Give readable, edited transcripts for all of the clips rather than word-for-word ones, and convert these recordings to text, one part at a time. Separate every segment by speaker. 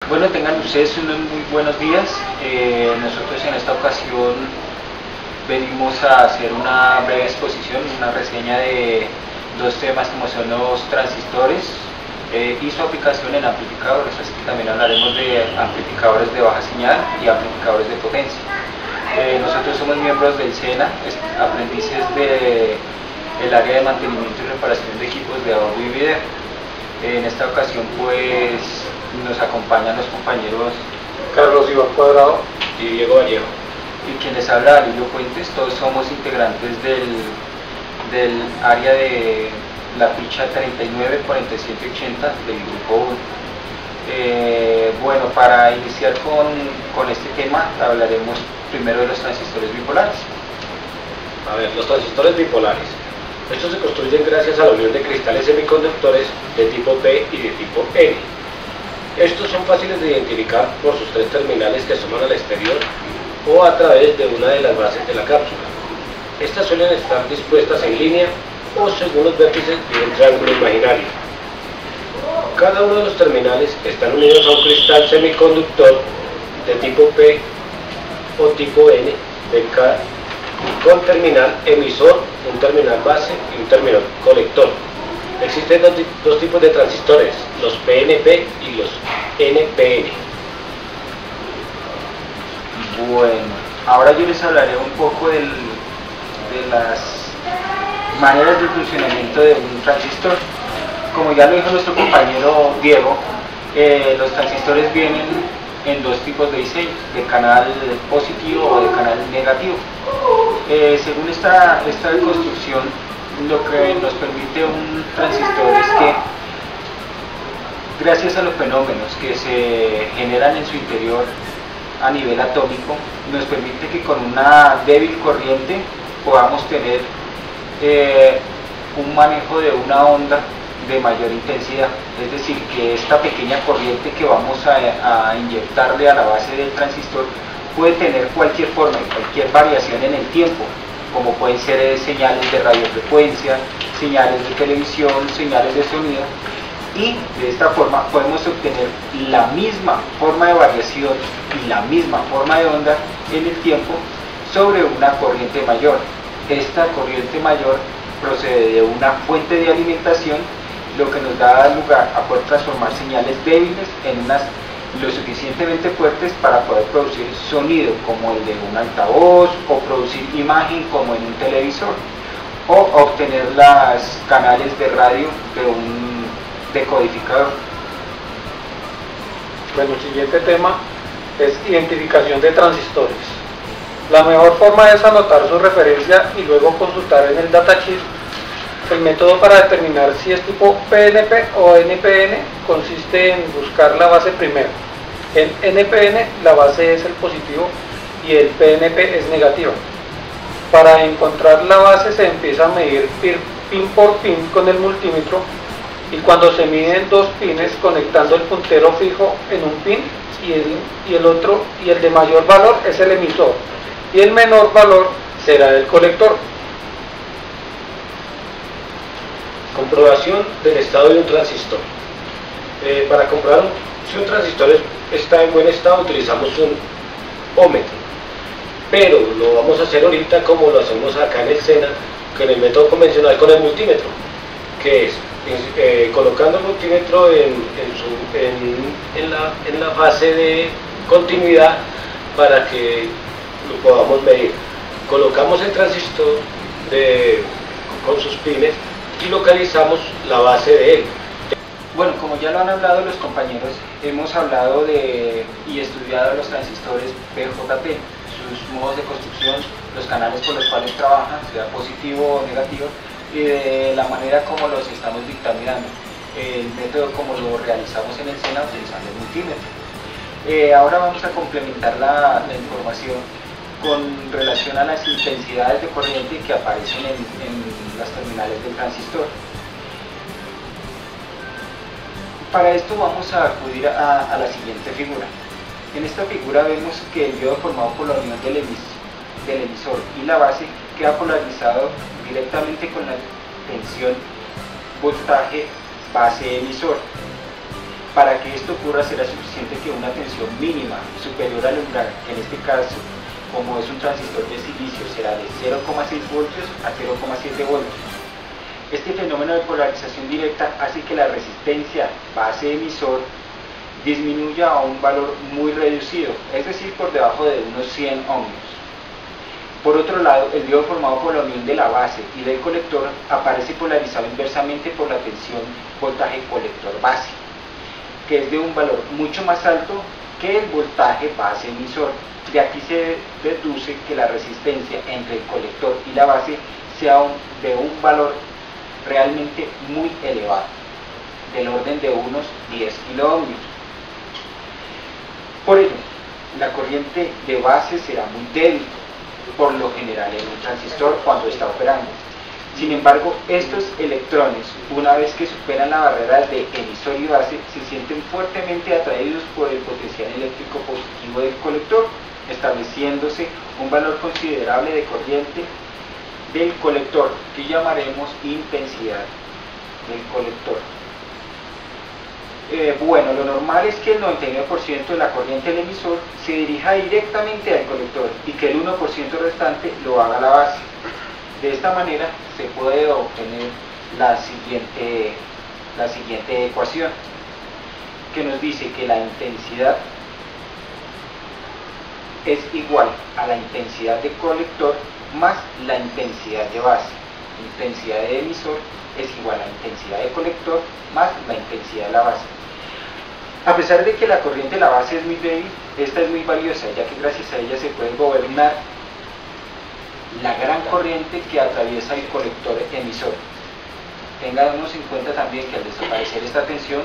Speaker 1: Bueno, tengan ustedes unos muy buenos días. Nosotros en esta ocasión venimos a hacer una breve exposición, una reseña de dos temas como son los transistores y su aplicación en amplificadores, así que también hablaremos de amplificadores de baja señal y amplificadores de potencia. Nosotros somos miembros del SENA, aprendices del área de mantenimiento y reparación de equipos de audio y video. En esta ocasión pues nos acompañan los compañeros
Speaker 2: Carlos Iván Cuadrado
Speaker 3: y Diego Vallejo.
Speaker 1: Y quien les habla, Alilio Fuentes. Todos somos integrantes del área de la ficha 394780 del grupo 1. Bueno, para iniciar con este tema hablaremos primero de los transistores bipolares.
Speaker 3: A ver, los transistores bipolares. Estos se construyen gracias a la unión de cristales semiconductores de tipo P y de tipo N. Estos son fáciles de identificar por sus tres terminales que asoman al exterior o a través de una de las bases de la cápsula. Estas suelen estar dispuestas en línea o según los vértices de un triángulo imaginario. Cada uno de los terminales están unidos a un cristal semiconductor de tipo P o tipo N con terminal emisor, un terminal base y un terminal colector. Existen dos tipos de transistores, los PNP y los NPN.
Speaker 1: Bueno, ahora yo les hablaré un poco de las maneras de funcionamiento de un transistor. Como ya lo dijo nuestro compañero Diego, los transistores vienen en dos tipos de diseño, de canal positivo o de canal negativo. Según esta construcción, lo que nos permite un transistor es que, gracias a los fenómenos que se generan en su interior a nivel atómico, nos permite que con una débil corriente podamos tener un manejo de una onda de mayor intensidad, es decir, que esta pequeña corriente que vamos a inyectarle a la base del transistor puede tener cualquier forma y cualquier variación en el tiempo, como pueden ser señales de radiofrecuencia, señales de televisión, señales de sonido, y de esta forma podemos obtener la misma forma de variación y la misma forma de onda en el tiempo sobre una corriente mayor. Esta corriente mayor procede de una fuente de alimentación, lo que nos da lugar a poder transformar señales débiles en unas lo suficientemente fuertes para poder producir sonido como el de un altavoz o producir imagen como en un televisor o obtener los canales de radio de un decodificador.
Speaker 2: Bueno, el siguiente tema es identificación de transistores. La mejor forma es anotar su referencia y luego consultar en el datasheet. El método para determinar si es tipo PNP o NPN consiste en buscar la base primero. En NPN la base es el positivo y el PNP es negativa. Para encontrar la base se empieza a medir pin por pin con el multímetro, y cuando se miden dos pines conectando el puntero fijo en un pin y el de mayor valor es el emisor y el menor valor será el colector.
Speaker 3: Comprobación del estado de un transistor. Para comprobar si un transistor está en buen estado utilizamos un ómetro, pero lo vamos a hacer ahorita como lo hacemos acá en el SENA con el método convencional con el multímetro, que es colocando el multímetro en la fase de continuidad para que lo podamos medir. Colocamos el transistor con sus pines y localizamos la base de él.
Speaker 1: Bueno, como ya lo han hablado los compañeros, hemos hablado y estudiado los transistores PJT, sus modos de construcción, los canales por los cuales trabajan, sea positivo o negativo, y de la manera como los estamos dictaminando, el método como lo realizamos en el SENA utilizando el multímetro. Ahora vamos a complementar la información con relación a las intensidades de corriente que aparecen en las terminales del transistor. Para esto vamos a acudir a la siguiente figura. En esta figura vemos que el diodo formado por la unión del emisor y la base queda polarizado directamente con la tensión voltaje base emisor. Para que esto ocurra será suficiente que una tensión mínima superior al umbral, que en este caso, como es un transistor de silicio, será de 0,6 voltios a 0,7 voltios. Este fenómeno de polarización directa hace que la resistencia base emisor disminuya a un valor muy reducido, es decir, por debajo de unos 100 ohmios. Por otro lado, el diodo formado por la unión de la base y del colector aparece polarizado inversamente por la tensión voltaje colector base, que es de un valor mucho más alto que el voltaje base emisor. De aquí se deduce que la resistencia entre el colector y la base sea de un valor realmente muy elevado, del orden de unos 10 kiloohmios. Por ello, la corriente de base será muy débil, por lo general en un transistor cuando está operando. Sin embargo, estos electrones, una vez que superan la barrera de emisor y base, se sienten fuertemente atraídos por el potencial eléctrico positivo del colector, estableciéndose un valor considerable de corriente del colector, que llamaremos intensidad del colector. Bueno, lo normal es que el 99% de la corriente del emisor se dirija directamente al colector y que el 1% restante lo haga la base. De esta manera se puede obtener la siguiente ecuación, que nos dice que la intensidad es igual a la intensidad de colector más la intensidad de base. La intensidad de emisor es igual a la intensidad de colector más la intensidad de la base. A pesar de que la corriente de la base es muy débil, esta es muy valiosa, ya que gracias a ella se puede gobernar la gran corriente que atraviesa el colector emisor. Tengamos en cuenta también que al desaparecer esta tensión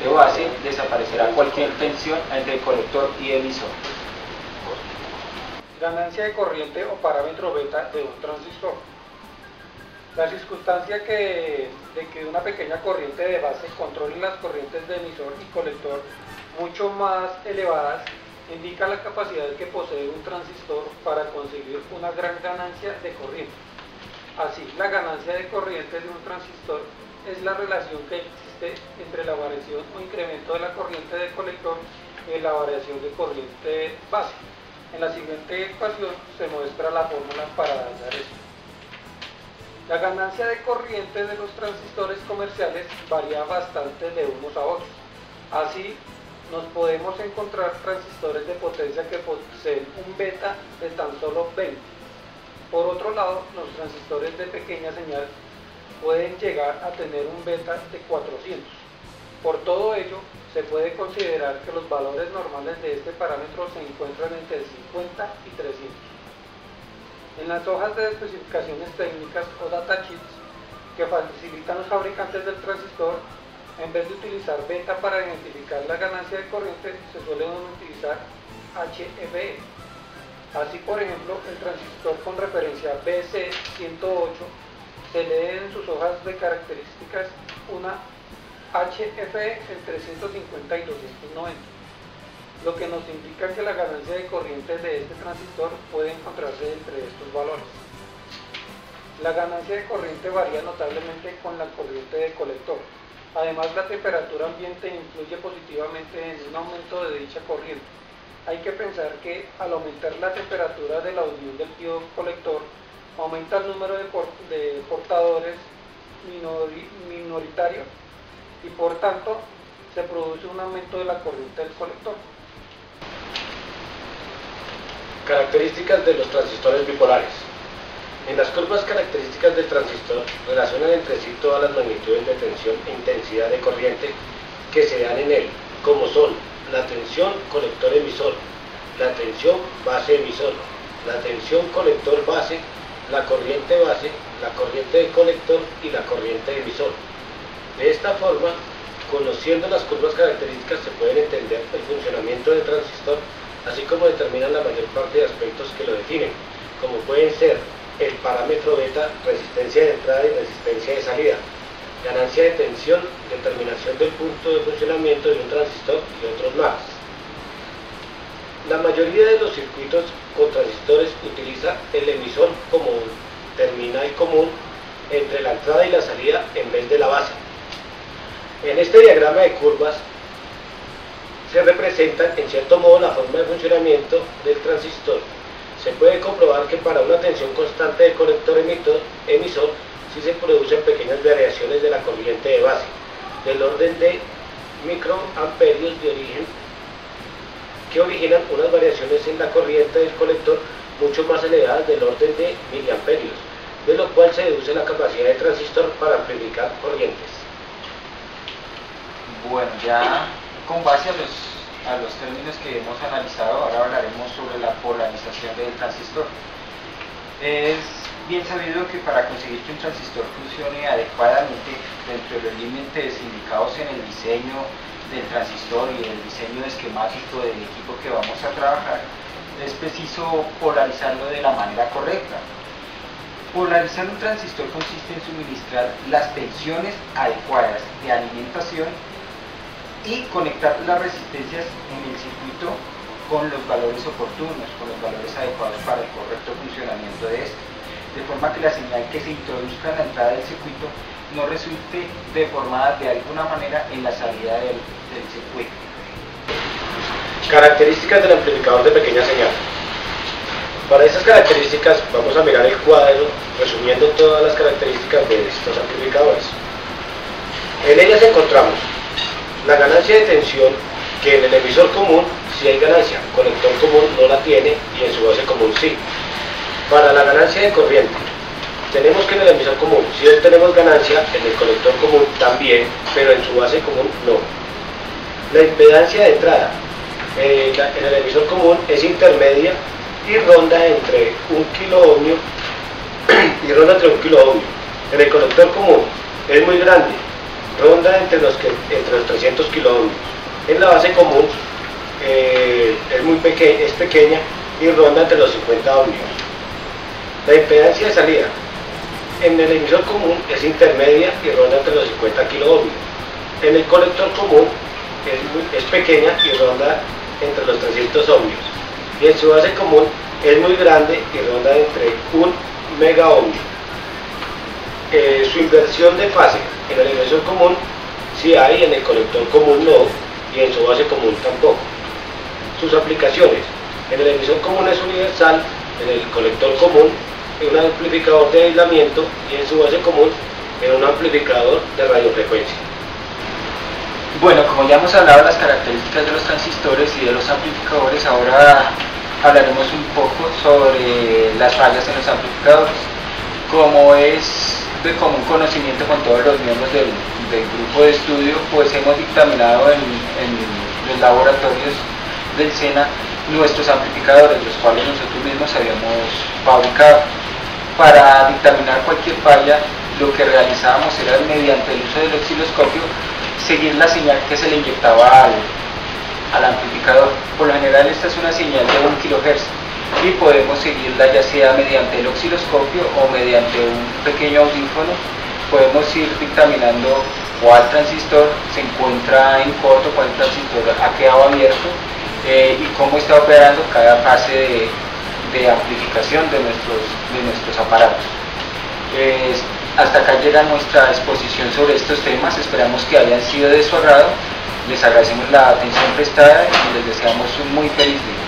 Speaker 1: de base, desaparecerá cualquier tensión entre el colector y emisor.
Speaker 2: Ganancia de corriente o parámetro beta de un transistor. La circunstancia de que una pequeña corriente de base controle las corrientes de emisor y colector mucho más elevadas indica la capacidad que posee un transistor para conseguir una gran ganancia de corriente. Así, la ganancia de corriente de un transistor es la relación que existe entre la variación o incremento de la corriente de colector y la variación de corriente base. En la siguiente ecuación se muestra la fórmula para hallar esto. La ganancia de corriente de los transistores comerciales varía bastante de unos a otros. Así, nos podemos encontrar transistores de potencia que poseen un beta de tan solo 20. Por otro lado, los transistores de pequeña señal pueden llegar a tener un beta de 400. Por todo ello, se puede considerar que los valores normales de este parámetro se encuentran entre 50 y 300. En las hojas de especificaciones técnicas o datasheets que facilitan los fabricantes del transistor, en vez de utilizar beta para identificar la ganancia de corriente, se suele utilizar HFE. Así, por ejemplo, el transistor con referencia BC108 se lee en sus hojas de características una HFE entre 150 y 290, lo que nos indica que la ganancia de corriente de este transistor puede encontrarse entre estos valores. La ganancia de corriente varía notablemente con la corriente de colector. Además, la temperatura ambiente influye positivamente en un aumento de dicha corriente. Hay que pensar que al aumentar la temperatura de la unión del diodo colector, aumenta el número de portadores minoritarios y por tanto se produce un aumento de la corriente del colector.
Speaker 3: Características de los transistores bipolares. En las curvas características del transistor relacionan entre sí todas las magnitudes de tensión e intensidad de corriente que se dan en él, como son la tensión colector-emisor, la tensión base-emisor, la tensión colector-base, la corriente base, la corriente de colector y la corriente de emisor. De esta forma, conociendo las curvas características se pueden entender el funcionamiento del transistor, así como determinan la mayor parte de aspectos que lo definen, como pueden ser el parámetro beta, resistencia de entrada y resistencia de salida, ganancia de tensión, determinación del punto de funcionamiento de un transistor y otros más. La mayoría de los circuitos con transistores utiliza el emisor como un terminal común entre la entrada y la salida en vez de la base. En este diagrama de curvas que representan en cierto modo la forma de funcionamiento del transistor. Se puede comprobar que para una tensión constante del colector emisor sí se producen pequeñas variaciones de la corriente de base, del orden de microamperios de origen, que originan unas variaciones en la corriente del colector mucho más elevadas del orden de miliamperios, de lo cual se deduce la capacidad del transistor para amplificar corrientes.
Speaker 1: Bueno, ya con base a los términos que hemos analizado, ahora hablaremos sobre la polarización del transistor. Es bien sabido que para conseguir que un transistor funcione adecuadamente dentro de los límites indicados en el diseño del transistor y el diseño esquemático del equipo que vamos a trabajar, es preciso polarizarlo de la manera correcta. Polarizar un transistor consiste en suministrar las tensiones adecuadas de alimentación y conectar las resistencias en el circuito con los valores oportunos, con los valores adecuados para el correcto funcionamiento de este, de forma que la señal que se introduzca en la entrada del circuito no resulte deformada de alguna manera en la salida del circuito.
Speaker 3: Características del amplificador de pequeña señal. Para estas características vamos a mirar el cuadro resumiendo todas las características de estos amplificadores. En ellas encontramos la ganancia de tensión, que en el emisor común sí hay ganancia, colector común no la tiene y en su base común sí. Para la ganancia de corriente, tenemos que en el emisor común sí tenemos ganancia, en el colector común también, pero en su base común no. La impedancia de entrada en el emisor común es intermedia y ronda entre 1 kiloohmio En el colector común es muy grande, ronda entre los 300 kiloohmios. En la base común es pequeña y ronda entre los 50 ohmios. La impedancia de salida en el emisor común es intermedia y ronda entre los 50 kiloohmios. En el colector común es pequeña y ronda entre los 300 ohmios. Y en su base común es muy grande y ronda entre 1 megaohmio. Su inversión de fase en el emisor común sí hay, en el colector común no, y en su base común tampoco. Sus aplicaciones: en el emisor común es universal, en el colector común es un amplificador de aislamiento y en su base común es un amplificador de radiofrecuencia.
Speaker 1: Bueno, como ya hemos hablado de las características de los transistores y de los amplificadores, ahora hablaremos un poco sobre las fallas en los amplificadores. Como es de común conocimiento con todos los miembros del grupo de estudio, pues hemos dictaminado en los laboratorios del SENA nuestros amplificadores, los cuales nosotros mismos habíamos fabricado. Para dictaminar cualquier falla, lo que realizábamos era, mediante el uso del osciloscopio, seguir la señal que se le inyectaba al amplificador. Por lo general esta es una señal de 1 kHz y podemos seguirla ya sea mediante el osciloscopio o mediante un pequeño audífono. Podemos ir dictaminando cuál transistor se encuentra en corto, cuál transistor ha quedado abierto y cómo está operando cada fase de amplificación de nuestros aparatos. Hasta acá llega nuestra exposición sobre estos temas. Esperamos que hayan sido de su agrado. Les agradecemos la atención prestada y les deseamos un muy feliz día.